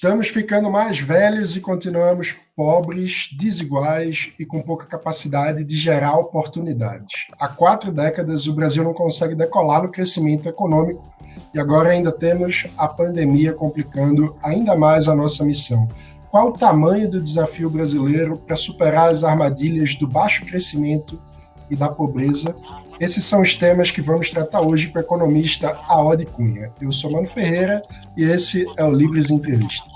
Estamos ficando mais velhos e continuamos pobres, desiguais e com pouca capacidade de gerar oportunidades. Há 4 décadas, o Brasil não consegue decolar no crescimento econômico e agora ainda temos a pandemia complicando ainda mais a nossa missão. Qual o tamanho do desafio brasileiro para superar as armadilhas do baixo crescimento e da pobreza? Esses são os temas que vamos tratar hoje com o economista Aode Cunha. Eu sou Mano Ferreira e esse é o Livres Entrevista.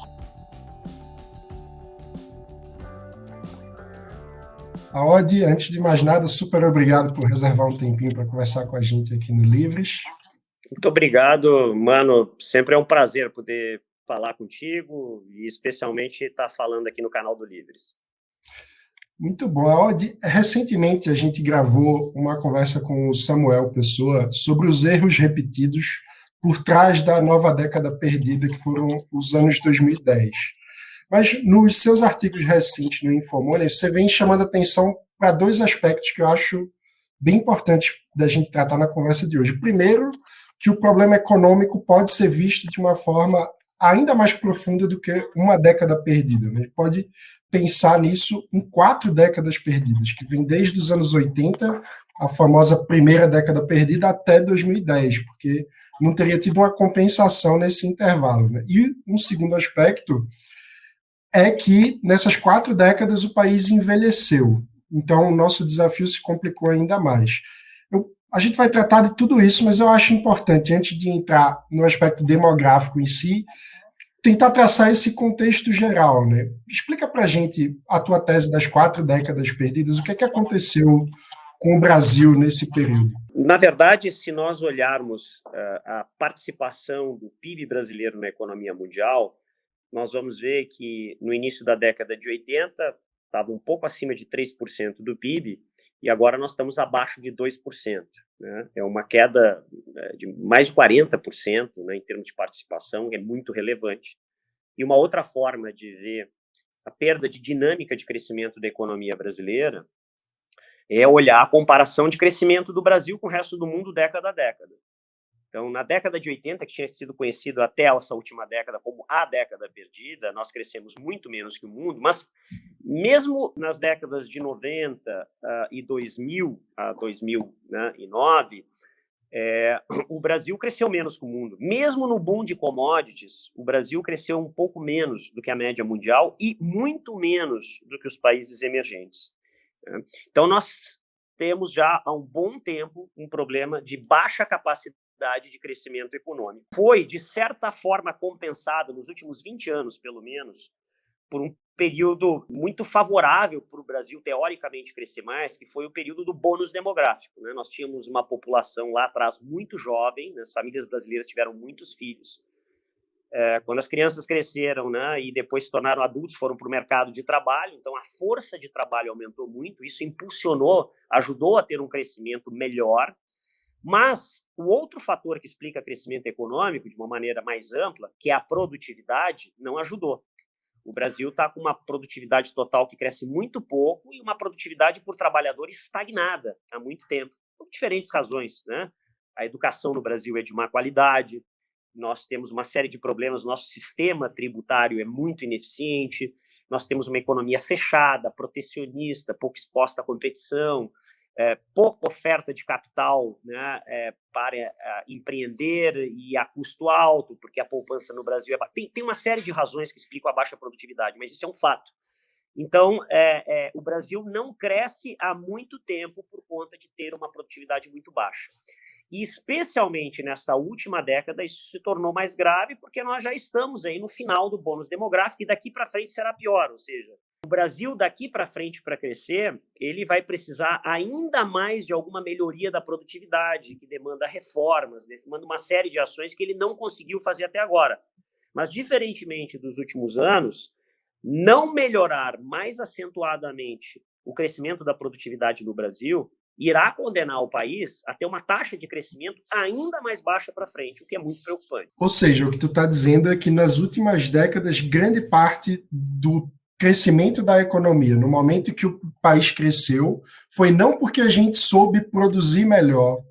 Aode, antes de mais nada, super obrigado por reservar um tempinho para conversar com a gente aqui no Livres. Muito obrigado, Mano. Sempre é um prazer poder falar contigo e especialmente estar falando aqui no canal do Livres. Muito bom. Aode, recentemente a gente gravou uma conversa com o Samuel Pessoa sobre os erros repetidos por trás da nova década perdida, que foram os anos 2010. Mas nos seus artigos recentes no Infomoney, você vem chamando atenção para 2 aspectos que eu acho bem importantes da gente tratar na conversa de hoje. Primeiro, que o problema econômico pode ser visto de uma forma ainda mais profunda do que uma década perdida. A gente pode pensar nisso em 4 décadas perdidas, que vem desde os anos 80, a famosa primeira década perdida, até 2010, porque não teria tido uma compensação nesse intervalo, né? E um segundo aspecto é que nessas 4 décadas o país envelheceu. Então o nosso desafio se complicou ainda mais. A gente vai tratar de tudo isso, mas eu acho importante, antes de entrar no aspecto demográfico em si, tentar traçar esse contexto geral, né? Explica para a gente a tua tese das 4 décadas perdidas, o que é que aconteceu com o Brasil nesse período? Na verdade, se nós olharmos a participação do PIB brasileiro na economia mundial, nós vamos ver que no início da década de 80 estava um pouco acima de 3% do PIB e agora nós estamos abaixo de 2%. Né? É uma queda de mais de 40%, né, em termos de participação, é muito relevante. E uma outra forma de ver a perda de dinâmica de crescimento da economia brasileira é olhar a comparação de crescimento do Brasil com o resto do mundo década a década. Então, na década de 80, que tinha sido conhecido até essa última década como a década perdida, nós crescemos muito menos que o mundo, mas mesmo nas décadas de 90 e 2000 a 2009, o Brasil cresceu menos que o mundo. Mesmo no boom de commodities, o Brasil cresceu um pouco menos do que a média mundial e muito menos do que os países emergentes. Então, nós temos já há um bom tempo um problema de baixa capacidade de crescimento econômico. Foi, de certa forma, compensado nos últimos 20 anos, pelo menos, por um período muito favorável para o Brasil, teoricamente, crescer mais, que foi o período do bônus demográfico. Né? Nós tínhamos uma população lá atrás muito jovem, né? As famílias brasileiras tiveram muitos filhos. Quando as crianças cresceram, né, e depois se tornaram adultos, foram para o mercado de trabalho, então a força de trabalho aumentou muito, isso impulsionou, ajudou a ter um crescimento melhor. Mas o outro fator que explica crescimento econômico de uma maneira mais ampla, que é a produtividade, não ajudou. O Brasil está com uma produtividade total que cresce muito pouco e uma produtividade por trabalhador estagnada há muito tempo, por diferentes razões, né? A educação no Brasil é de má qualidade, nós temos uma série de problemas, nosso sistema tributário é muito ineficiente, nós temos uma economia fechada, protecionista, pouco exposta à competição, pouca oferta de capital, né, para empreender e a custo alto, porque a poupança no Brasil tem uma série de razões que explicam a baixa produtividade, mas isso é um fato. Então, o Brasil não cresce há muito tempo por conta de ter uma produtividade muito baixa. E, especialmente nessa última década, isso se tornou mais grave, porque nós já estamos aí no final do bônus demográfico e daqui para frente será pior, ou seja, o Brasil daqui para frente para crescer, ele vai precisar ainda mais de alguma melhoria da produtividade, que demanda reformas, demanda uma série de ações que ele não conseguiu fazer até agora. Mas, diferentemente dos últimos anos, não melhorar mais acentuadamente o crescimento da produtividade no Brasil irá condenar o país a ter uma taxa de crescimento ainda mais baixa para frente, o que é muito preocupante. Ou seja, o que tu está dizendo é que nas últimas décadas, grande parte do crescimento da economia, no momento que o país cresceu, foi não porque a gente soube produzir melhor,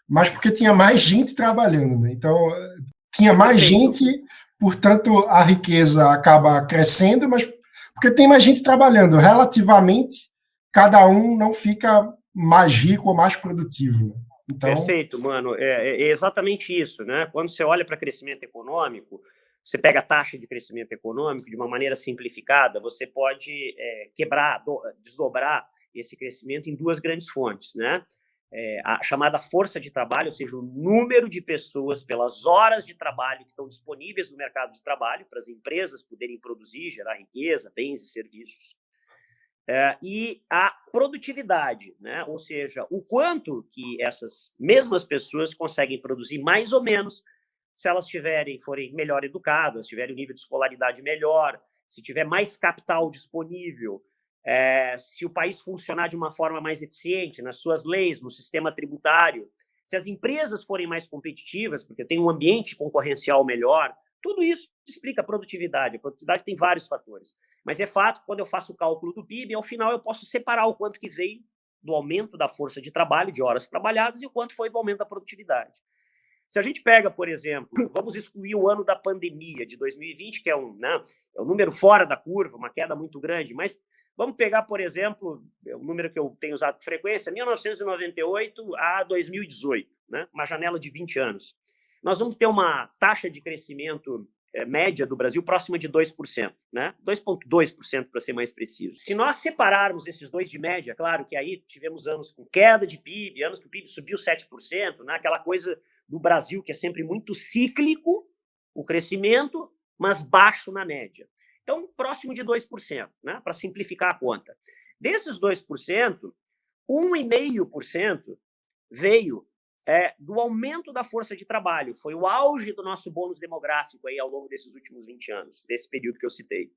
mas porque tinha mais gente trabalhando, né? Então, tinha mais gente portanto, a riqueza acaba crescendo, mas porque tem mais gente trabalhando, relativamente, cada um não fica mais rico ou mais produtivo. Né? Então... Perfeito, mano. É exatamente isso, né? Quando você olha para crescimento econômico, você pega a taxa de crescimento econômico de uma maneira simplificada, você pode desdobrar esse crescimento em duas grandes fontes, né? A chamada força de trabalho, ou seja, o número de pessoas pelas horas de trabalho que estão disponíveis no mercado de trabalho para as empresas poderem produzir, gerar riqueza, bens e serviços. E a produtividade, né? Ou seja, o quanto que essas mesmas pessoas conseguem produzir mais ou menos se elas forem melhor educadas, tiverem um nível de escolaridade melhor, se tiver mais capital disponível, se o país funcionar de uma forma mais eficiente nas suas leis, no sistema tributário, se as empresas forem mais competitivas, porque tem um ambiente concorrencial melhor, tudo isso explica a produtividade. A produtividade tem vários fatores. Mas é fato que quando eu faço o cálculo do PIB, ao final eu posso separar o quanto que veio do aumento da força de trabalho, de horas trabalhadas, e o quanto foi do aumento da produtividade. Se a gente pega, por exemplo, vamos excluir o ano da pandemia de 2020, que é um número fora da curva, uma queda muito grande, mas vamos pegar, por exemplo, o número que eu tenho usado com frequência, 1998 a 2018, né? Uma janela de 20 anos. Nós vamos ter uma taxa de crescimento média do Brasil próxima de 2%, né? 2,2% para ser mais preciso. Se nós separarmos esses dois de média, claro que aí tivemos anos com queda de PIB, anos que o PIB subiu 7%, né? Aquela coisa do Brasil que é sempre muito cíclico, o crescimento, mas baixo na média. Então, próximo de 2%, né? Para simplificar a conta. Desses 2%, 1,5% veio do aumento da força de trabalho. Foi o auge do nosso bônus demográfico aí ao longo desses últimos 20 anos, desse período que eu citei.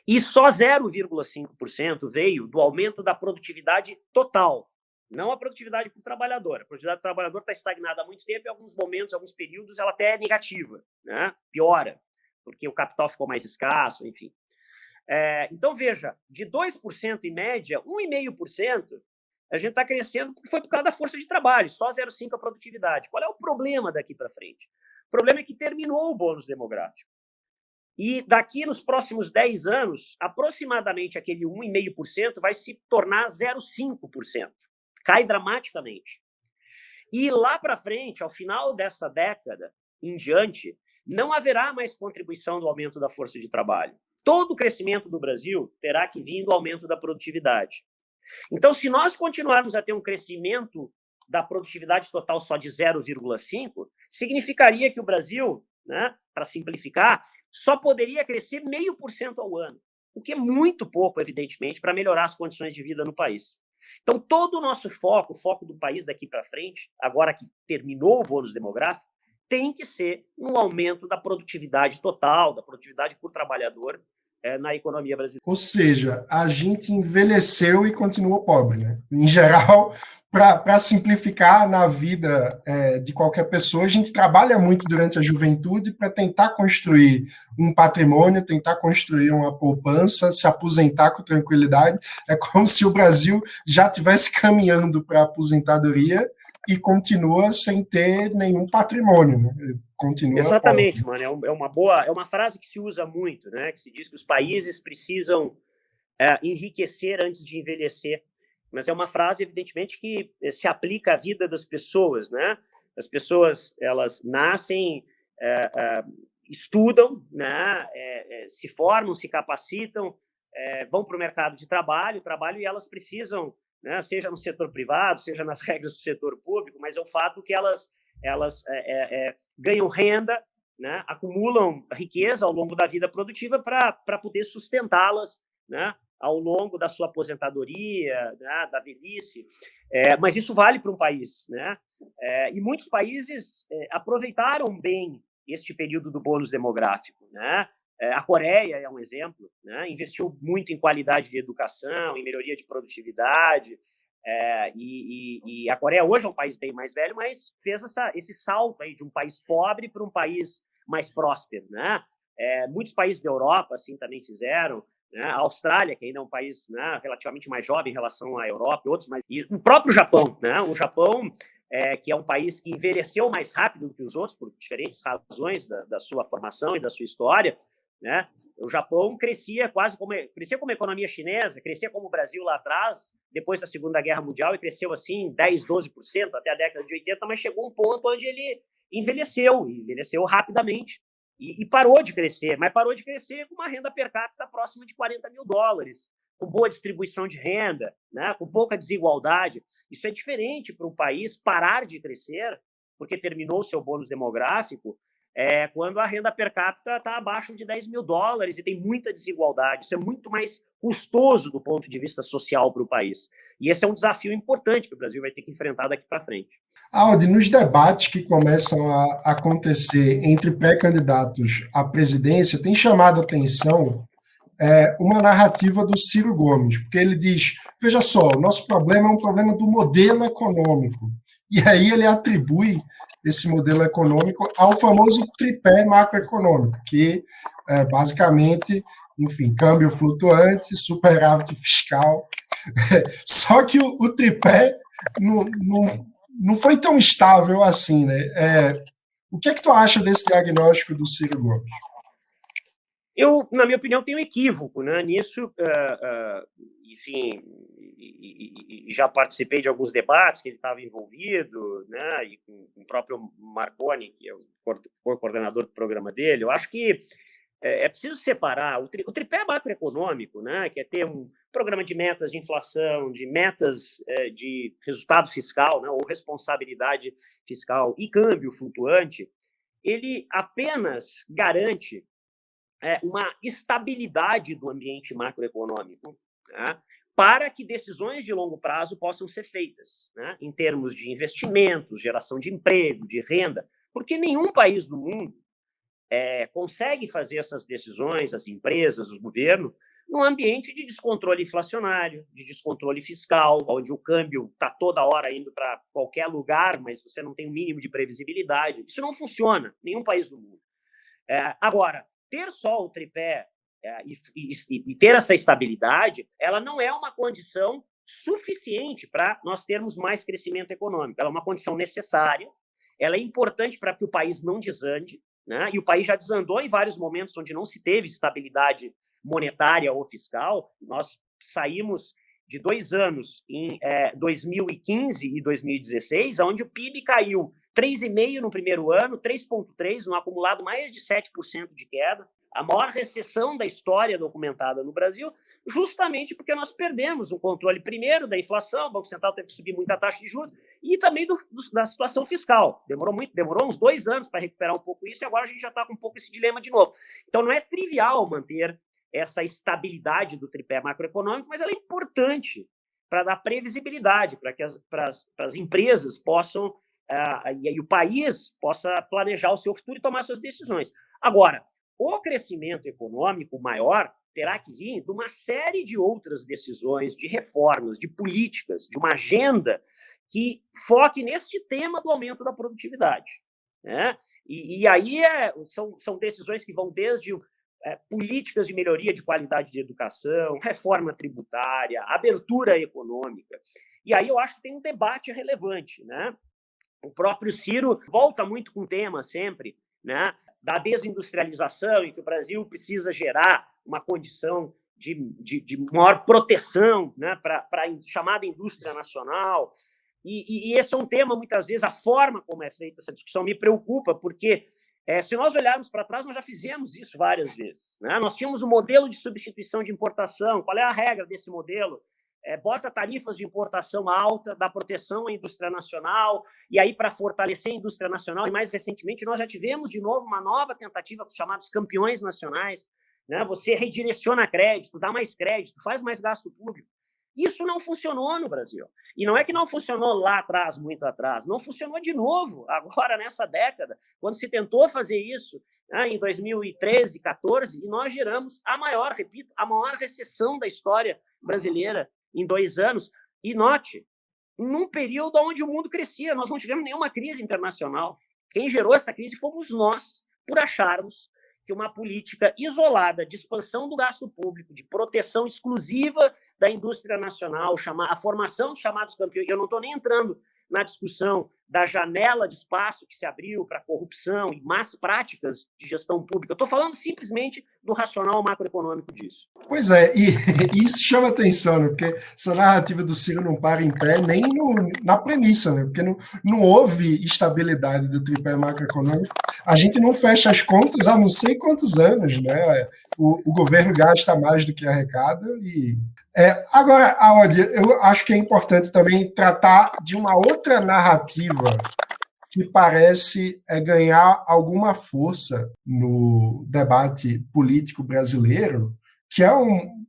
E só 0,5% veio do aumento da produtividade total, não a produtividade por trabalhador. A produtividade do trabalhador está estagnada há muito tempo, em alguns momentos, em alguns períodos, ela até é negativa, né? Piora, porque o capital ficou mais escasso, enfim. Então, veja, de 2% em média, 1,5%, a gente está crescendo porque foi por causa da força de trabalho, só 0,5% a produtividade. Qual é o problema daqui para frente? O problema é que terminou o bônus demográfico. E daqui nos próximos 10 anos, aproximadamente aquele 1,5% vai se tornar 0,5%. Cai dramaticamente. E lá para frente, ao final dessa década em diante, não haverá mais contribuição do aumento da força de trabalho. Todo o crescimento do Brasil terá que vir do aumento da produtividade. Então, se nós continuarmos a ter um crescimento da produtividade total só de 0,5%, significaria que o Brasil, né, para simplificar, só poderia crescer 0,5% ao ano, o que é muito pouco, evidentemente, para melhorar as condições de vida no país. Então, todo o nosso foco, o foco do país daqui para frente, agora que terminou o bônus demográfico, tem que ser no aumento da produtividade total, da produtividade por trabalhador na economia brasileira. Ou seja, a gente envelheceu e continuou pobre, né? Em geral, para simplificar na vida de qualquer pessoa, a gente trabalha muito durante a juventude para tentar construir um patrimônio, tentar construir uma poupança, se aposentar com tranquilidade. É como se o Brasil já estivesse caminhando para a aposentadoria e continua sem ter nenhum patrimônio, né? Continua Exatamente, pobre. Mano. É uma frase que se usa muito, né? Que se diz que os países precisam enriquecer antes de envelhecer. Mas é uma frase, evidentemente, que se aplica à vida das pessoas, né? As pessoas, elas nascem, estudam, né? Se formam, se capacitam, vão para o mercado de trabalho, e elas precisam, né? Seja no setor privado, seja nas regras do setor público, mas é o fato que elas ganham renda, né? Acumulam riqueza ao longo da vida produtiva para poder sustentá-las, né? Ao longo da sua aposentadoria, né, da velhice. Mas isso vale para um país, né? E muitos países aproveitaram bem este período do bônus demográfico, né? A Coreia é um exemplo, né? Investiu muito em qualidade de educação, em melhoria de produtividade, e a Coreia hoje é um país bem mais velho, mas fez esse salto aí de um país pobre para um país mais próspero, né? Muitos países da Europa assim também fizeram, né? A Austrália, que ainda é um país, né, relativamente mais jovem em relação à Europa, e outros, mas e o próprio Japão, né? O Japão que é um país que envelheceu mais rápido do que os outros, por diferentes razões da sua formação e da sua história, né? O Japão crescia como a economia chinesa, crescia como o Brasil lá atrás, depois da Segunda Guerra Mundial, e cresceu assim 10, 12% até a década de 80, mas chegou um ponto onde ele envelheceu rapidamente e parou de crescer, mas parou de crescer com uma renda per capita próxima de $40.000, com boa distribuição de renda, né, com pouca desigualdade. Isso é diferente para um país parar de crescer, porque terminou o seu bônus demográfico, quando a renda per capita está abaixo de $10.000 e tem muita desigualdade. Isso é muito mais custoso do ponto de vista social para o país. E esse é um desafio importante que o Brasil vai ter que enfrentar daqui para frente. Aldi, nos debates que começam a acontecer entre pré-candidatos à presidência, tem chamado a atenção uma narrativa do Ciro Gomes, porque ele diz, veja só, o nosso problema é um problema do modelo econômico. E aí ele atribui esse modelo econômico ao famoso tripé macroeconômico, que basicamente, enfim, câmbio flutuante, superávit fiscal. Só que o tripé não foi tão estável assim, né? O que é que tu acha desse diagnóstico do Ciro Gomes? Eu, na minha opinião, tenho um equívoco, né? Nisso, enfim, já participei de alguns debates que ele estava envolvido, né? E com o próprio Marconi, que é o coordenador do programa dele. Eu acho que é preciso separar o tripé macroeconômico, né? Que é ter um programa de metas de inflação, de metas de resultado fiscal, né? Ou responsabilidade fiscal e câmbio flutuante. Ele apenas garante uma estabilidade do ambiente macroeconômico, né, para que decisões de longo prazo possam ser feitas, né, em termos de investimentos, geração de emprego, de renda, porque nenhum país do mundo consegue fazer essas decisões, as empresas, o governo, num ambiente de descontrole inflacionário, de descontrole fiscal, onde o câmbio está toda hora indo para qualquer lugar, mas você não tem o mínimo de previsibilidade. Isso não funciona em nenhum país do mundo. Agora, ter só o tripé e ter essa estabilidade, ela não é uma condição suficiente para nós termos mais crescimento econômico. Ela é uma condição necessária, ela é importante para que o país não desande, né? E o país já desandou em vários momentos onde não se teve estabilidade monetária ou fiscal. Nós saímos de 2 anos, em 2015 e 2016, onde o PIB caiu 3,5% no primeiro ano, 3,3% no acumulado, mais de 7% de queda, a maior recessão da história documentada no Brasil, justamente porque nós perdemos o controle, primeiro, da inflação, o Banco Central teve que subir muita taxa de juros, e também da situação fiscal. Demorou uns 2 anos para recuperar um pouco isso, e agora a gente já está com um pouco esse dilema de novo. Então, não é trivial manter essa estabilidade do tripé macroeconômico, mas ela é importante para dar previsibilidade, para que as empresas possam e o país possa planejar o seu futuro e tomar suas decisões. Agora, o crescimento econômico maior terá que vir de uma série de outras decisões, de reformas, de políticas, de uma agenda que foque nesse tema do aumento da produtividade, né? E aí são decisões que vão desde políticas de melhoria de qualidade de educação, reforma tributária, abertura econômica. E aí eu acho que tem um debate relevante, né? O próprio Ciro volta muito com o tema sempre, né, da desindustrialização, em que o Brasil precisa gerar uma condição de maior proteção, né, para a chamada indústria nacional. E esse é um tema, muitas vezes, a forma como é feita essa discussão me preocupa, porque se nós olharmos para trás, nós já fizemos isso várias vezes, né? Nós tínhamos um modelo de substituição de importação. Qual é a regra desse modelo? Bota tarifas de importação alta, dá proteção à indústria nacional, e aí para fortalecer a indústria nacional, e mais recentemente nós já tivemos de novo uma nova tentativa com os chamados campeões nacionais, né? Você redireciona crédito, dá mais crédito, faz mais gasto público. Isso não funcionou no Brasil. E não é que não funcionou lá atrás, muito atrás, não funcionou de novo agora nessa década, quando se tentou fazer isso, né, em 2013, 14, e nós geramos a maior recessão da história brasileira em 2 anos, e note, num período onde o mundo crescia, nós não tivemos nenhuma crise internacional. Quem gerou essa crise fomos nós, por acharmos que uma política isolada de expansão do gasto público, de proteção exclusiva da indústria nacional, a formação dos chamados campeões, eu não estou nem entrando na discussão da janela de espaço que se abriu para corrupção e más práticas de gestão pública. Eu estou falando simplesmente do racional macroeconômico disso. Pois é, e isso chama atenção, né? Porque essa narrativa do Ciro não para em pé nem na premissa, né? Porque não houve estabilidade do tripé macroeconômico. A gente não fecha as contas há não sei quantos anos, né? O governo gasta mais do que arrecada. Agora, Audi, eu acho que é importante também tratar de uma outra narrativa que parece ganhar alguma força no debate político brasileiro, que é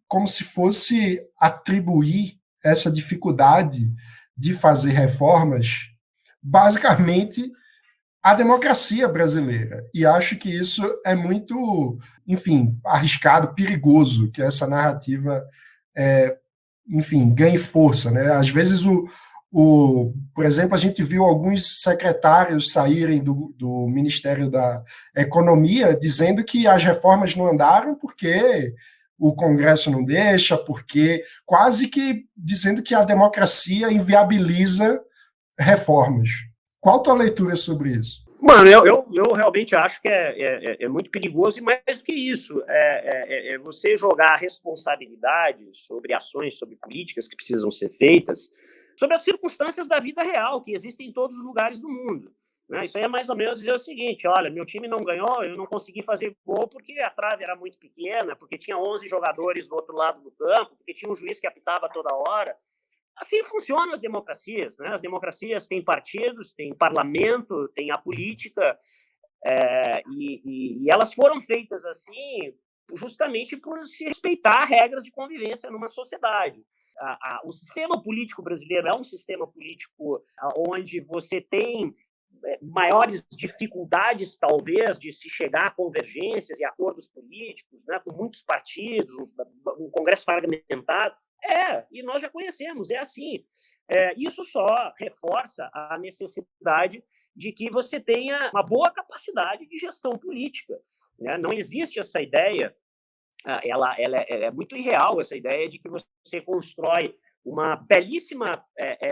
como se fosse atribuir essa dificuldade de fazer reformas basicamente à democracia brasileira. E acho que isso é muito, enfim, arriscado, perigoso, que essa narrativa, enfim, ganhe força, né? Às vezes por exemplo, a gente viu alguns secretários saírem do Ministério da Economia dizendo que as reformas não andaram porque o Congresso não deixa, porque quase que dizendo que a democracia inviabiliza reformas. Qual a tua leitura sobre isso? Mano, eu realmente acho que é muito perigoso, e mais do que isso, você jogar a responsabilidade sobre ações, sobre políticas que precisam ser feitas, sobre as circunstâncias da vida real, que existem em todos os lugares do mundo. Né? Isso aí é mais ou menos dizer o seguinte: olha, meu time não ganhou, eu não consegui fazer gol porque a trave era muito pequena, porque tinha 11 jogadores do outro lado do campo, porque tinha um juiz que apitava toda hora. Assim funcionam as democracias, né? As democracias têm partidos, têm parlamento, têm a política, e elas foram feitas assim justamente por se respeitar regras de convivência numa sociedade. O sistema político brasileiro é um sistema político onde você tem maiores dificuldades, talvez, de se chegar a convergências e acordos políticos, né, com muitos partidos, um Congresso fragmentado. E nós já conhecemos, é assim. Isso só reforça a necessidade de que você tenha uma boa capacidade de gestão política. Né? Não existe essa ideia, ela é muito irreal, essa ideia de que você constrói uma belíssima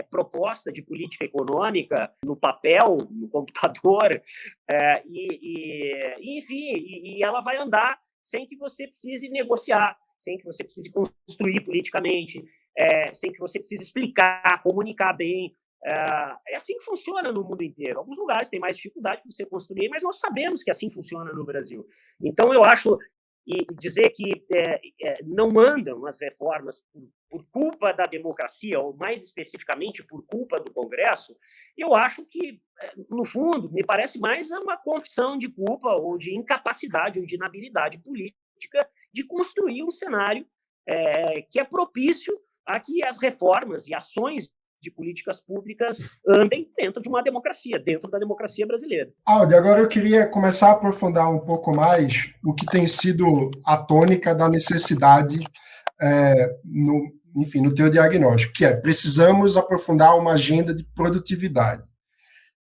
proposta de política econômica no papel, no computador, enfim, e ela vai andar sem que você precise negociar, sem que você precise construir politicamente, sem que você precise explicar, comunicar bem. É assim que funciona no mundo inteiro. Alguns lugares têm mais dificuldade de você construir, mas nós sabemos que assim funciona no Brasil. Então, eu acho, e dizer que não andam as reformas por culpa da democracia, ou mais especificamente por culpa do Congresso, eu acho que, no fundo, me parece mais uma confissão de culpa ou de incapacidade ou de inabilidade política de construir um cenário que é propício a que as reformas e ações de políticas públicas andem dentro de uma democracia, dentro da democracia brasileira. Aldi, agora eu queria começar a aprofundar um pouco mais o que tem sido a tônica da necessidade no teu diagnóstico, que precisamos aprofundar uma agenda de produtividade.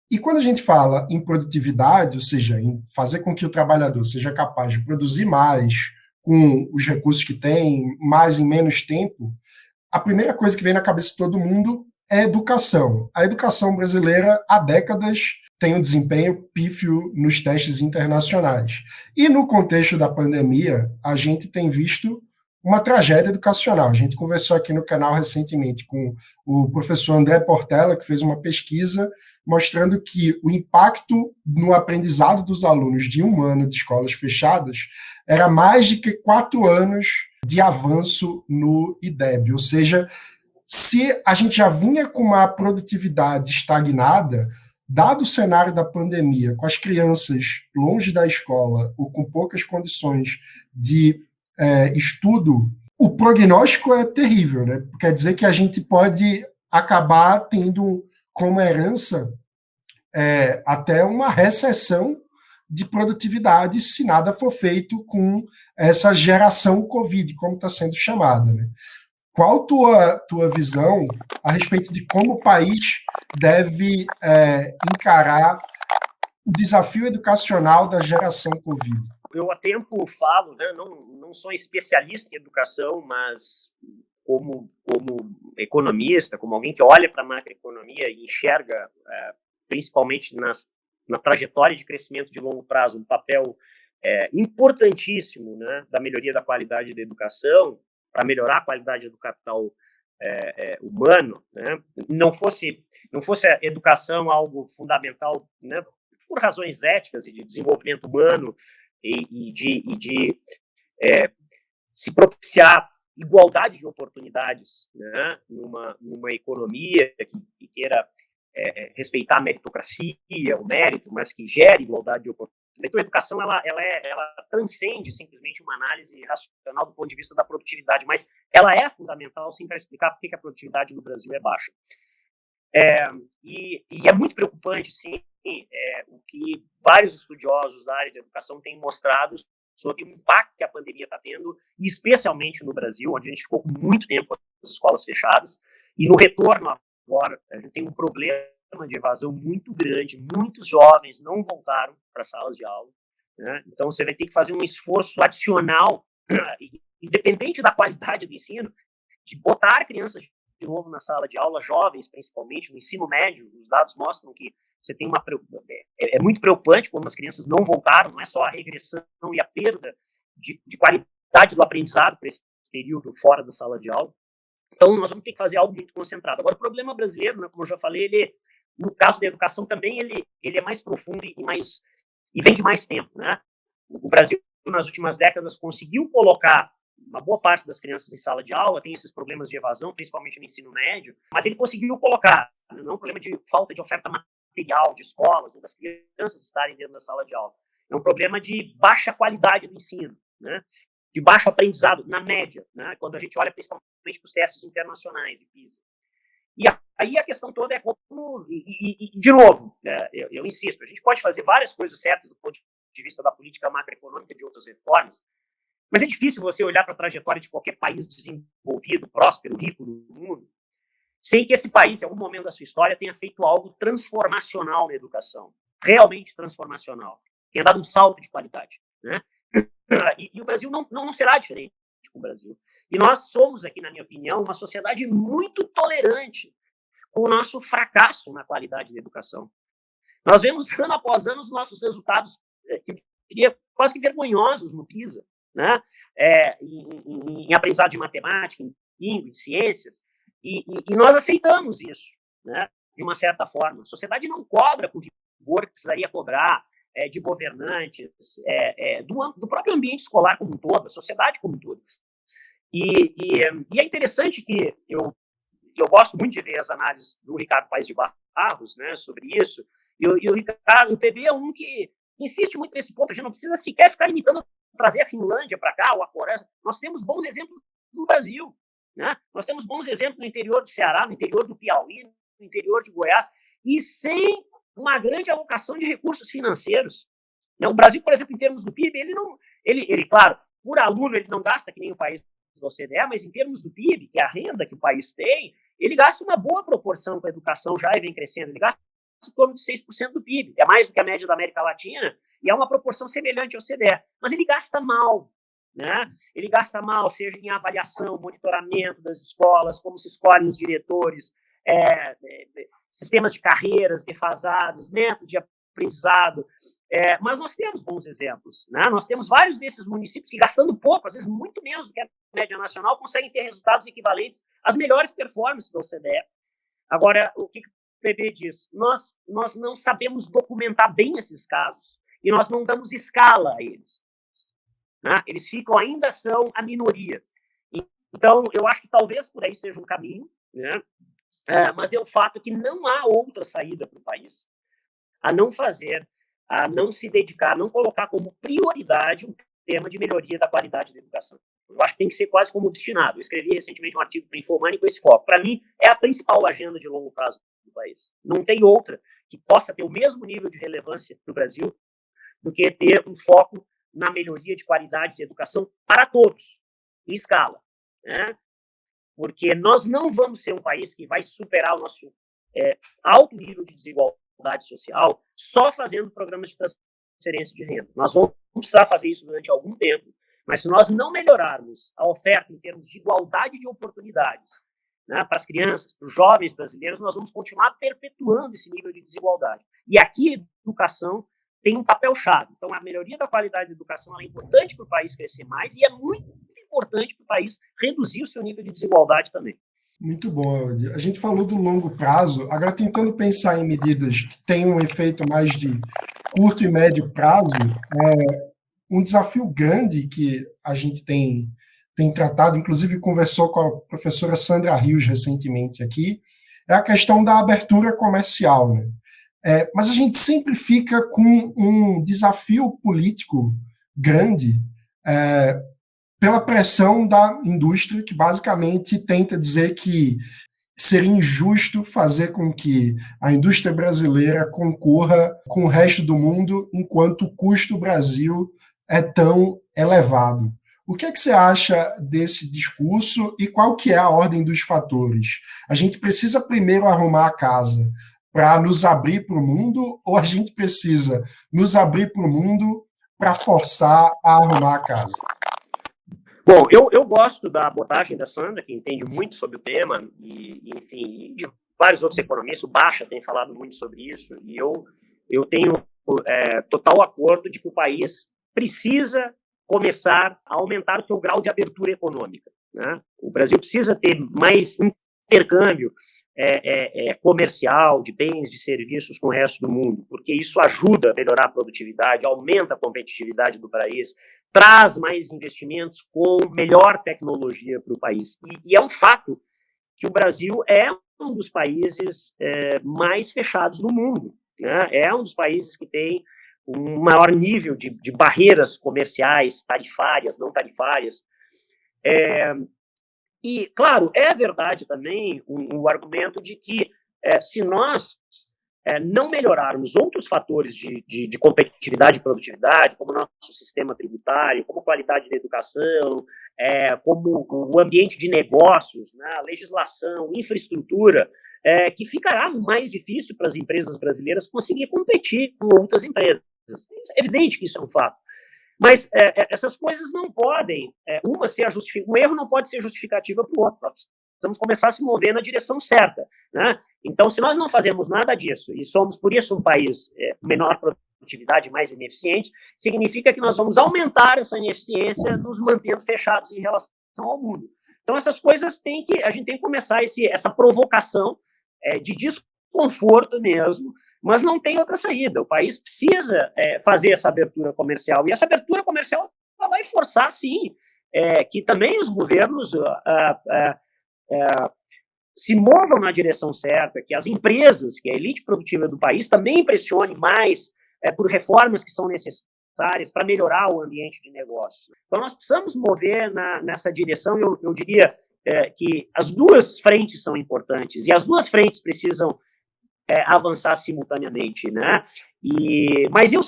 E quando a gente fala em produtividade, ou seja, em fazer com que o trabalhador seja capaz de produzir mais com os recursos que tem, mais em menos tempo, a primeira coisa que vem na cabeça de todo mundo é educação. A educação brasileira, há décadas, tem um desempenho pífio nos testes internacionais. E no contexto da pandemia, a gente tem visto uma tragédia educacional. A gente conversou aqui no canal recentemente com o professor André Portela, que fez uma pesquisa mostrando que o impacto no aprendizado dos alunos de um ano de escolas fechadas era mais de que 4 anos de avanço no IDEB. Ou seja, se a gente já vinha com uma produtividade estagnada, dado o cenário da pandemia, com as crianças longe da escola ou com poucas condições de estudo, o prognóstico é terrível, né? Quer dizer que a gente pode acabar tendo como herança até uma recessão de produtividade se nada for feito com essa geração Covid, como está sendo chamada, né? Qual tua visão a respeito de como o país deve encarar o desafio educacional da geração Covid? Eu há tempo falo, né, não sou especialista em educação, mas como economista, como alguém que olha para a macroeconomia e enxerga, principalmente na trajetória de crescimento de longo prazo, um papel importantíssimo, né, da melhoria da qualidade da educação, para melhorar a qualidade do capital humano, né, não fosse a educação algo fundamental, né, por razões éticas e de desenvolvimento humano e de se propiciar igualdade de oportunidades, né, numa economia que queira respeitar a meritocracia, o mérito, mas que gere igualdade de oportunidades. Então, a educação ela transcende simplesmente uma análise racional do ponto de vista da produtividade, mas ela é fundamental, sim, para explicar por que a produtividade no Brasil é baixa. E é muito preocupante, sim, o que vários estudiosos da área de educação têm mostrado sobre o impacto que a pandemia está tendo, especialmente no Brasil, onde a gente ficou muito tempo com as escolas fechadas, e no retorno agora, a gente tem um problema de evasão muito grande, muitos jovens não voltaram para as salas de aula, né? Então você vai ter que fazer um esforço adicional, independente da qualidade do ensino, de botar crianças de novo na sala de aula, jovens principalmente, no ensino médio. Os dados mostram que você tem é muito preocupante como as crianças não voltaram, não é só a regressão e a perda de qualidade do aprendizado para esse período fora da sala de aula. Então, nós vamos ter que fazer algo muito concentrado. Agora, o problema brasileiro, né, como eu já falei, no caso da educação também, ele é mais profundo e vem de mais tempo, né? O Brasil, nas últimas décadas, conseguiu colocar uma boa parte das crianças em sala de aula, tem esses problemas de evasão, principalmente no ensino médio, mas ele conseguiu colocar, não é um problema de falta de oferta material de escolas, ou das crianças estarem dentro da sala de aula. É um problema de baixa qualidade do ensino, né? De baixo aprendizado, na média, né? Quando a gente olha principalmente para os testes internacionais de PISA. E aí a questão toda é como, de novo, eu insisto, a gente pode fazer várias coisas certas do ponto de vista da política macroeconômica e de outras reformas, mas é difícil você olhar para a trajetória de qualquer país desenvolvido, próspero, rico do mundo, sem que esse país, em algum momento da sua história, tenha feito algo transformacional na educação, realmente transformacional, tenha dado um salto de qualidade, né? E o Brasil não será diferente com o Brasil. E nós somos aqui, na minha opinião, uma sociedade muito tolerante com o nosso fracasso na qualidade da educação. Nós vemos, ano após ano, os nossos resultados, eu diria, quase que vergonhosos no PISA, né? Em aprendizado de matemática, em língua, em ciências, e nós aceitamos isso, né? De uma certa forma. A sociedade não cobra com o vigor que precisaria cobrar de governantes, do próprio ambiente escolar como um todo, a sociedade como um todo. E é interessante que eu gosto muito de ver as análises do Ricardo Paes de Barros, né, sobre isso, e o PB é um que insiste muito nesse ponto. A gente não precisa sequer ficar imitando, trazer a Finlândia para cá, ou a Coreia. Nós temos bons exemplos no Brasil, né? Nós temos bons exemplos no interior do Ceará, no interior do Piauí, no interior de Goiás, e sem uma grande alocação de recursos financeiros. O Brasil, por exemplo, em termos do PIB, ele claro, por aluno ele não gasta que nem o país da OCDE, mas em termos do PIB, que é a renda que o país tem, ele gasta uma boa proporção com a educação já e vem crescendo. Ele gasta em torno de 6% do PIB, é mais do que a média da América Latina, e é uma proporção semelhante ao OCDE. Mas ele gasta mal, né? Ele gasta mal, seja em avaliação, monitoramento das escolas, como se escolhem os diretores, sistemas de carreiras defasados, métodos de aprendizado. Mas nós temos bons exemplos, né? Nós temos vários desses municípios que, gastando pouco, às vezes muito menos do que a média nacional, conseguem ter resultados equivalentes às melhores performances da OCDE. Agora, o que o PB diz? Nós não sabemos documentar bem esses casos e nós não damos escala a eles, né? Eles ainda são a minoria. Então, eu acho que talvez por aí seja um caminho, né? Mas é o fato que não há outra saída para o país a não fazer, a não se dedicar, a não colocar como prioridade um tema de melhoria da qualidade da educação. Eu acho que tem que ser quase como obstinado. Eu escrevi recentemente um artigo para Infomoney com esse foco. Para mim, é a principal agenda de longo prazo do país. Não tem outra que possa ter o mesmo nível de relevância no Brasil do que ter um foco na melhoria de qualidade de educação para todos, em escala, né? Porque nós não vamos ser um país que vai superar o nosso alto nível de desigualdade social só fazendo programas de transferência de renda. Nós vamos precisar fazer isso durante algum tempo, mas se nós não melhorarmos a oferta em termos de igualdade de oportunidades né, para as crianças, para os jovens brasileiros, nós vamos continuar perpetuando esse nível de desigualdade. E aqui a educação tem um papel-chave. Então, a melhoria da qualidade da educação é importante para o país crescer mais e é muito importante para o país reduzir o seu nível de desigualdade também. Muito bom. A gente falou do longo prazo, agora tentando pensar em medidas que tenham um efeito mais de curto e médio prazo, um desafio grande que a gente tem tratado, inclusive conversou com a professora Sandra Rios recentemente aqui, é a questão da abertura comercial, né? Mas a gente sempre fica com um desafio político grande pela pressão da indústria, que basicamente tenta dizer que seria injusto fazer com que a indústria brasileira concorra com o resto do mundo, enquanto o custo do Brasil é tão elevado. O que é que você acha desse discurso e qual que é a ordem dos fatores? A gente precisa primeiro arrumar a casa para nos abrir para o mundo ou a gente precisa nos abrir para o mundo para forçar a arrumar a casa? Bom, eu gosto da abordagem da Sandra, que entende muito sobre o tema, e enfim, de vários outros economistas, o Baixa tem falado muito sobre isso, e eu tenho total acordo de que o país precisa começar a aumentar o seu grau de abertura econômica, né? O Brasil precisa ter mais intercâmbio comercial, de bens, de serviços com o resto do mundo, porque isso ajuda a melhorar a produtividade, aumenta a competitividade do país, traz mais investimentos com melhor tecnologia para o país. E é um fato que o Brasil é um dos países mais fechados do mundo, né? É um dos países que tem um maior nível de barreiras comerciais, tarifárias, não tarifárias. E, claro, é verdade também o argumento de que se nós não melhorarmos outros fatores de competitividade e produtividade, como o nosso sistema tributário, como a qualidade da educação, como o ambiente de negócios, né, a legislação, infraestrutura, que ficará mais difícil para as empresas brasileiras conseguir competir com outras empresas. É evidente que isso é um fato. Mas essas coisas não podem, um erro não pode ser justificativa para o outro. Nós precisamos começar a se mover na direção certa, né? Então, se nós não fazemos nada disso e somos, por isso, um país com menor produtividade, mais ineficiente, significa que nós vamos aumentar essa ineficiência nos mantendo fechados em relação ao mundo. Então, essas coisas a gente tem que começar essa provocação de desconforto mesmo, mas não tem outra saída. O país precisa fazer essa abertura comercial, e essa abertura comercial ela vai forçar, sim, que também os governos se movam na direção certa, que as empresas, que a elite produtiva do país também pressione mais por reformas que são necessárias para melhorar o ambiente de negócios. Então, nós precisamos mover nessa direção. Eu diria que as duas frentes são importantes, e as duas frentes precisam avançar simultaneamente, né? Mas eu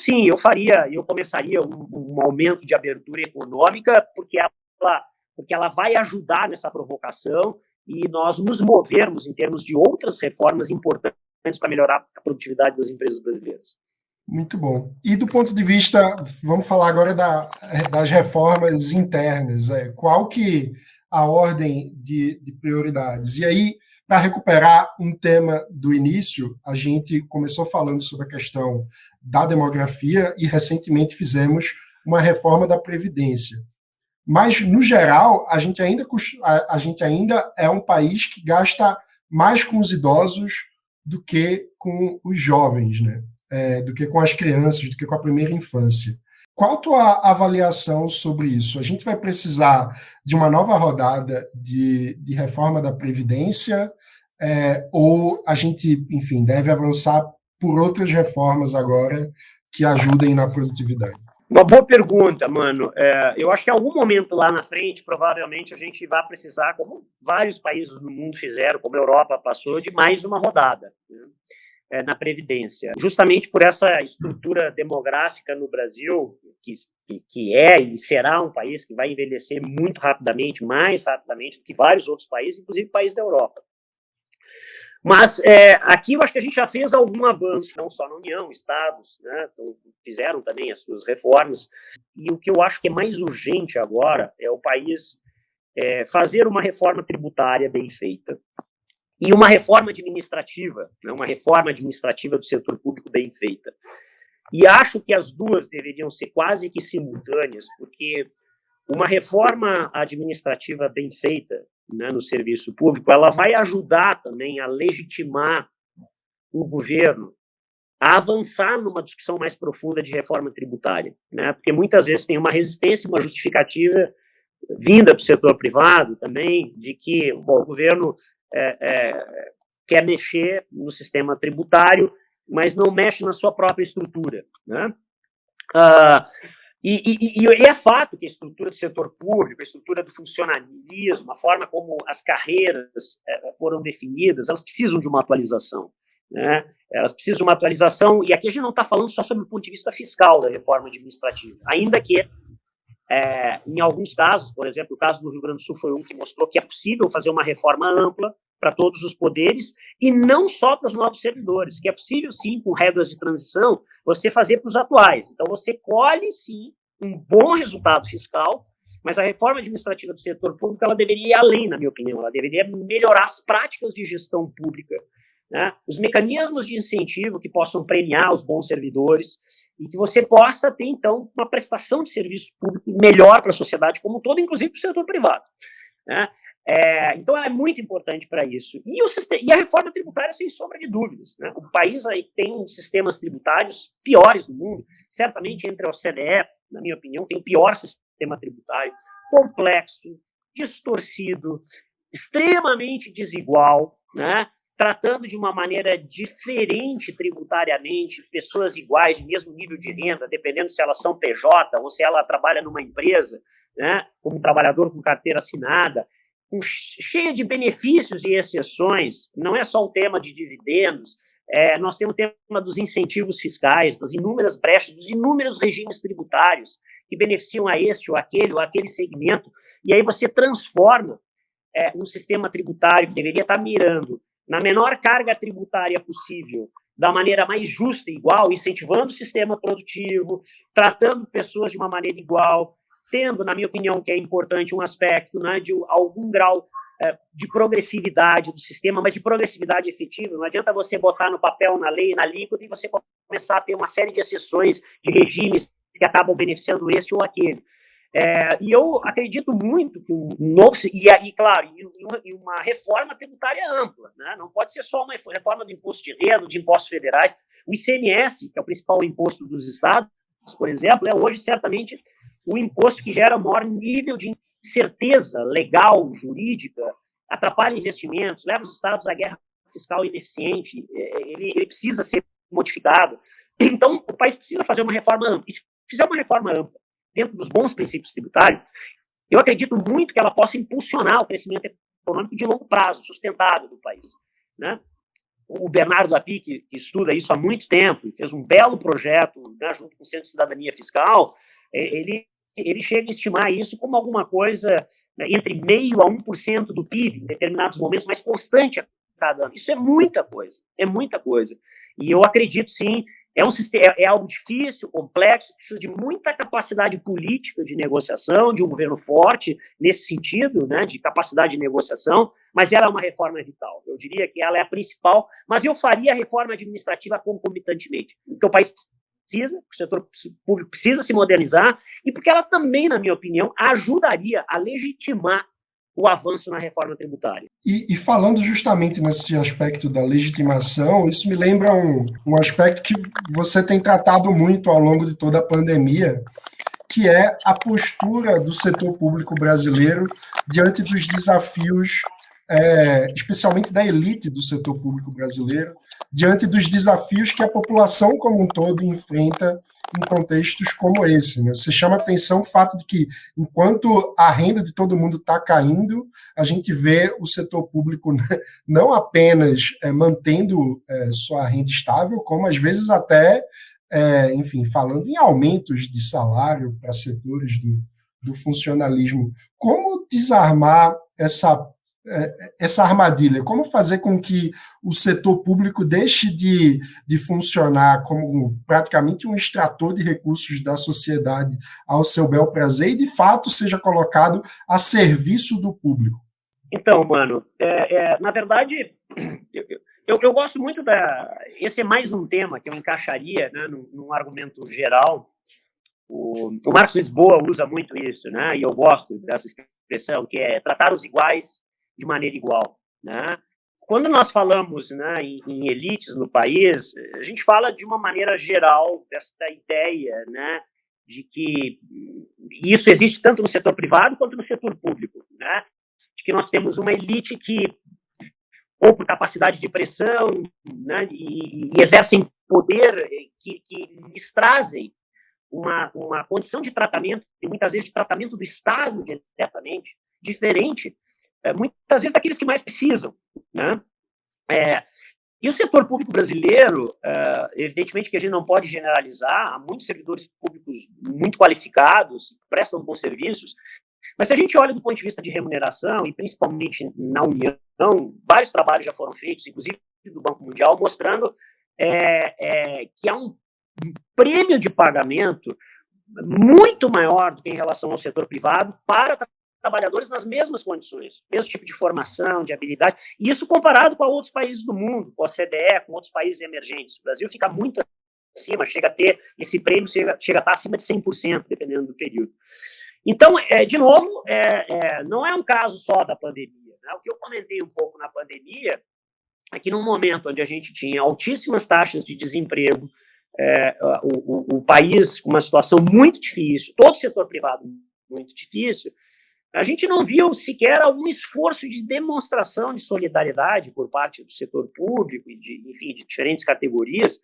começaria um aumento de abertura econômica, porque ela vai ajudar nessa provocação e nós nos movermos em termos de outras reformas importantes para melhorar a produtividade das empresas brasileiras. Muito bom. E do ponto de vista, vamos falar agora das reformas internas, qual que a ordem de prioridades? E aí, para recuperar um tema do início, a gente começou falando sobre a questão da demografia e recentemente fizemos uma reforma da Previdência. Mas, no geral, a gente ainda é um país que gasta mais com os idosos do que com os jovens, né? Do que com as crianças, do que com a primeira infância. Qual a tua avaliação sobre isso? A gente vai precisar de uma nova rodada de reforma da Previdência ou a gente, enfim, deve avançar por outras reformas agora que ajudem na produtividade? Uma boa pergunta, mano. Eu acho que em algum momento lá na frente, provavelmente, a gente vai precisar, como vários países do mundo fizeram, como a Europa passou, de mais uma rodada, né, na Previdência. Justamente por essa estrutura demográfica no Brasil, que é e será um país que vai envelhecer muito rapidamente, mais rapidamente do que vários outros países, inclusive países da Europa. Mas aqui eu acho que a gente já fez algum avanço, não só na União, estados, né, então, fizeram também as suas reformas, e o que eu acho que é mais urgente agora é o país fazer uma reforma tributária bem feita e uma reforma administrativa, né, uma reforma administrativa do setor público bem feita. E acho que as duas deveriam ser quase que simultâneas, porque uma reforma administrativa bem feita, né, no serviço público, ela vai ajudar também a legitimar o governo a avançar numa discussão mais profunda de reforma tributária, né, porque muitas vezes tem uma resistência, uma justificativa vinda do setor privado também, de que o governo quer mexer no sistema tributário, mas não mexe na sua própria estrutura, né? E é fato que a estrutura do setor público, a estrutura do funcionalismo, a forma como as carreiras foram definidas, elas precisam de uma atualização, né? Elas precisam de uma atualização, e aqui a gente não está falando só sobre o ponto de vista fiscal da reforma administrativa, ainda que em alguns casos, por exemplo, o caso do Rio Grande do Sul foi um que mostrou que é possível fazer uma reforma ampla para todos os poderes e não só para os novos servidores, que é possível, sim, com regras de transição, você fazer para os atuais. Então, você colhe, sim, um bom resultado fiscal, mas a reforma administrativa do setor público ela deveria ir além, na minha opinião, ela deveria melhorar as práticas de gestão pública, né? Os mecanismos de incentivo que possam premiar os bons servidores e que você possa ter, então, uma prestação de serviço público melhor para a sociedade como um todo, inclusive para o setor privado, né? Então, ela é muito importante para isso. E a reforma tributária, sem sombra de dúvidas, né? O país aí tem sistemas tributários piores do mundo, certamente entre a OCDE, na minha opinião, tem o pior sistema tributário, complexo, distorcido, extremamente desigual, né? Tratando de uma maneira diferente tributariamente, pessoas iguais, de mesmo nível de renda, dependendo se elas são PJ ou se ela trabalha numa empresa, né, como trabalhador com carteira assinada, cheia de benefícios e exceções. Não é só o tema de dividendos, nós temos o tema dos incentivos fiscais, das inúmeras brechas, dos inúmeros regimes tributários que beneficiam a este ou aquele segmento, e aí você transforma um sistema tributário que deveria estar mirando na menor carga tributária possível, da maneira mais justa e igual, incentivando o sistema produtivo, tratando pessoas de uma maneira igual, tendo, na minha opinião, que é importante, um aspecto, né, de algum grau de progressividade do sistema, mas de progressividade efetiva. Não adianta você botar no papel, na lei, na alíquota, e você começar a ter uma série de exceções de regimes que acabam beneficiando este ou aquele. E eu acredito muito que um novo claro, uma reforma tributária ampla, né? Não pode ser só uma reforma do imposto de renda, de impostos federais. O ICMS, que é o principal imposto dos estados, por exemplo, é hoje certamente o imposto que gera maior nível de incerteza legal, jurídica, atrapalha investimentos, leva os estados à guerra fiscal ineficiente. Ele precisa ser modificado. Então, o país precisa fazer uma reforma ampla. E se fizer uma reforma ampla dentro dos bons princípios tributários, eu acredito muito que ela possa impulsionar o crescimento econômico de longo prazo, sustentável do país, né? O Bernardo Api, que estuda isso há muito tempo, e fez um belo projeto, né, junto com o Centro de Cidadania Fiscal, ele chega a estimar isso como alguma coisa, né, entre 0,5% a 1% do PIB, em determinados momentos, mas constante a cada ano. Isso é muita coisa, é muita coisa. E eu acredito, sim, é algo difícil, complexo, precisa de muita capacidade política de negociação, de um governo forte nesse sentido, né, de capacidade de negociação, mas ela é uma reforma vital. Eu diria que ela é a principal, mas eu faria a reforma administrativa concomitantemente, porque o país precisa, o setor público precisa se modernizar, e porque ela também, na minha opinião, ajudaria a legitimar o avanço na reforma tributária. E falando justamente nesse aspecto da legitimação, isso me lembra um aspecto que você tem tratado muito ao longo de toda a pandemia, que é a postura do setor público brasileiro diante dos desafios, especialmente da elite do setor público brasileiro, diante dos desafios que a população como um todo enfrenta em contextos como esse, né? Você chama atenção o fato de que, enquanto a renda de todo mundo está caindo, a gente vê o setor público não apenas mantendo sua renda estável, como às vezes até, enfim, falando em aumentos de salário para setores do funcionalismo. Como desarmar essa armadilha? Como fazer com que o setor público deixe de funcionar como praticamente um extrator de recursos da sociedade ao seu bel prazer e, de fato, seja colocado a serviço do público? Então, mano, na verdade, eu gosto muito esse é mais um tema que eu encaixaria, né, num argumento geral. O Marcos Lisboa usa muito isso, né? E eu gosto dessa expressão, que é tratar os iguais de maneira igual, né? Quando nós falamos, né, em elites no país, a gente fala de uma maneira geral desta ideia, né, de que isso existe tanto no setor privado quanto no setor público, né? De que nós temos uma elite que, ou por capacidade de pressão, né, e exercem poder que lhes trazem uma condição de tratamento, e muitas vezes de tratamento do Estado diretamente, diferente, muitas vezes daqueles que mais precisam, né? E o setor público brasileiro, evidentemente que a gente não pode generalizar, há muitos servidores públicos muito qualificados, prestam bons serviços, mas se a gente olha do ponto de vista de remuneração, e principalmente na União, vários trabalhos já foram feitos, inclusive do Banco Mundial, mostrando que há um prêmio de pagamento muito maior do que em relação ao setor privado para trabalhadores nas mesmas condições, mesmo tipo de formação, de habilidade, e isso comparado com outros países do mundo, com a OCDE, com outros países emergentes. O Brasil fica muito acima, chega a ter, esse prêmio chega a estar acima de 100%, dependendo do período. Então, de novo, não é um caso só da pandemia, né? O que eu comentei um pouco na pandemia é que num momento onde a gente tinha altíssimas taxas de desemprego, o país com uma situação muito difícil, todo o setor privado muito difícil, a gente não viu sequer algum esforço de demonstração de solidariedade por parte do setor público e enfim, de diferentes categorias,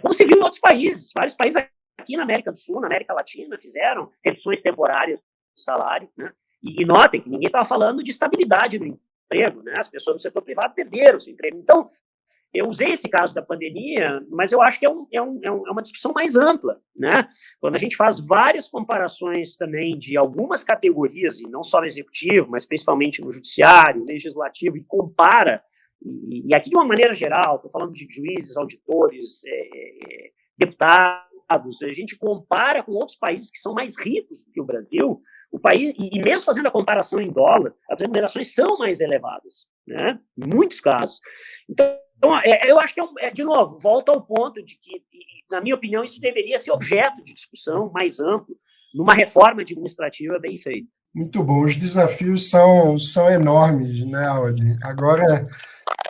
como se viu em outros países. Vários países aqui na América do Sul, na América Latina, fizeram reduções temporárias do salário, né? E notem que ninguém estava falando de estabilidade no emprego, né? As pessoas do setor privado perderam seu emprego. Então, eu usei esse caso da pandemia, mas eu acho que é uma discussão mais ampla, né? Quando a gente faz várias comparações também de algumas categorias, e não só no executivo, mas principalmente no judiciário, legislativo, e compara, e aqui de uma maneira geral, estou falando de juízes, auditores, deputados, a gente compara com outros países que são mais ricos do que o Brasil, o país, e mesmo fazendo a comparação em dólar, as remunerações são mais elevadas, né? Em muitos casos. Então, eu acho que, de novo, volta ao ponto de que, na minha opinião, isso deveria ser objeto de discussão mais amplo, numa reforma administrativa bem feita. Muito bom. Os desafios são enormes, né, Audi? Agora,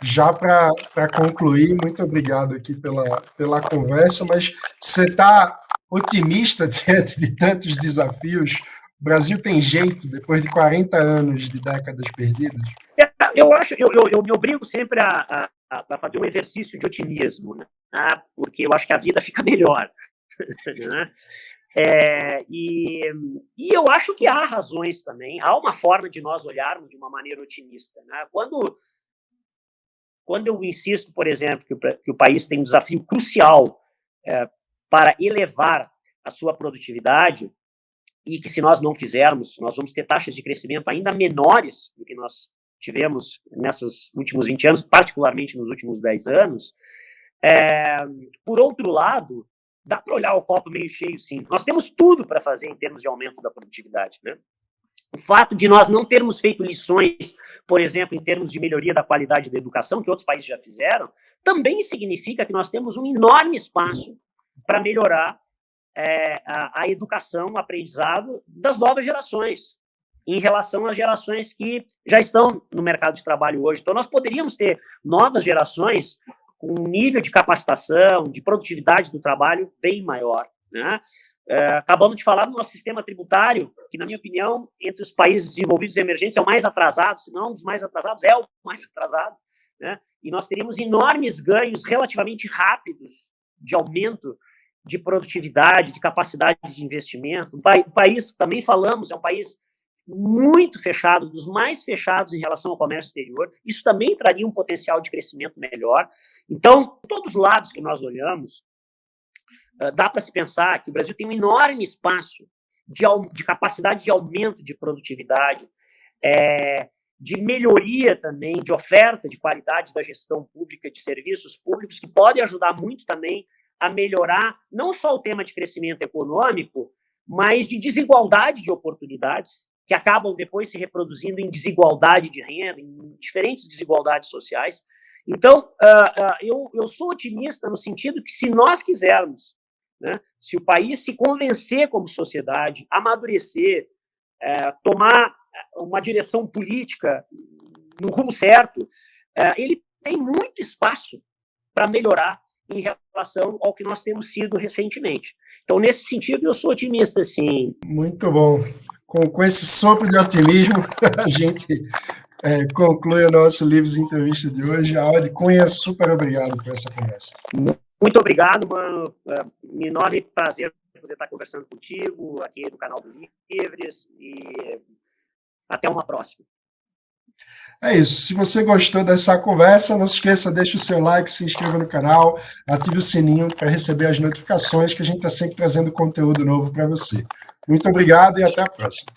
já para concluir, muito obrigado aqui pela conversa, mas você está otimista diante de tantos desafios? O Brasil tem jeito, depois de 40 anos de décadas perdidas? Eu me obrigo sempre a fazer um exercício de otimismo, né? Porque eu acho que a vida fica melhor. Né? E eu acho que há razões também, há uma forma de nós olharmos de uma maneira otimista. Né? Quando eu insisto, por exemplo, que o país tem um desafio crucial para elevar a sua produtividade, e que se nós não fizermos, nós vamos ter taxas de crescimento ainda menores do que nós tivemos nesses últimos 20 anos, particularmente nos últimos 10 anos. Por outro lado, dá para olhar o copo meio cheio, sim. Nós temos tudo para fazer em termos de aumento da produtividade, né? O fato de nós não termos feito lições, por exemplo, em termos de melhoria da qualidade da educação, que outros países já fizeram, também significa que nós temos um enorme espaço para melhorar a educação, o aprendizado das novas gerações, em relação às gerações que já estão no mercado de trabalho hoje. Então, nós poderíamos ter novas gerações com um nível de capacitação, de produtividade do trabalho bem maior, né? Acabamos de falar do nosso sistema tributário, que, na minha opinião, entre os países desenvolvidos e emergentes, é o mais atrasado, se não um dos mais atrasados, é o mais atrasado, né? E nós teríamos enormes ganhos relativamente rápidos de aumento de produtividade, de capacidade de investimento. O país, também falamos, é um país muito fechado, dos mais fechados em relação ao comércio exterior. Isso também traria um potencial de crescimento melhor. Então, todos os lados que nós olhamos, dá para se pensar que o Brasil tem um enorme espaço de capacidade de aumento de produtividade, de melhoria também, de oferta, de qualidade da gestão pública, de serviços públicos, que pode ajudar muito também a melhorar não só o tema de crescimento econômico, mas de desigualdade de oportunidades, que acabam depois se reproduzindo em desigualdade de renda, em diferentes desigualdades sociais. Então, eu sou otimista no sentido que, se nós quisermos, né, se o país se convencer como sociedade, amadurecer, tomar uma direção política no rumo certo, ele tem muito espaço para melhorar em relação ao que nós temos sido recentemente. Então, nesse sentido, eu sou otimista, sim. Muito bom. Com esse sopro de otimismo, a gente conclui o nosso Livros Entrevista de hoje. Audi Cunha, super obrigado por essa conversa. Muito obrigado, mano. Enorme prazer poder estar conversando contigo aqui no canal do Livres, e até uma próxima. É isso. Se você gostou dessa conversa, não se esqueça, deixe o seu like, se inscreva no canal, ative o sininho para receber as notificações, que a gente está sempre trazendo conteúdo novo para você. Muito obrigado e até a próxima.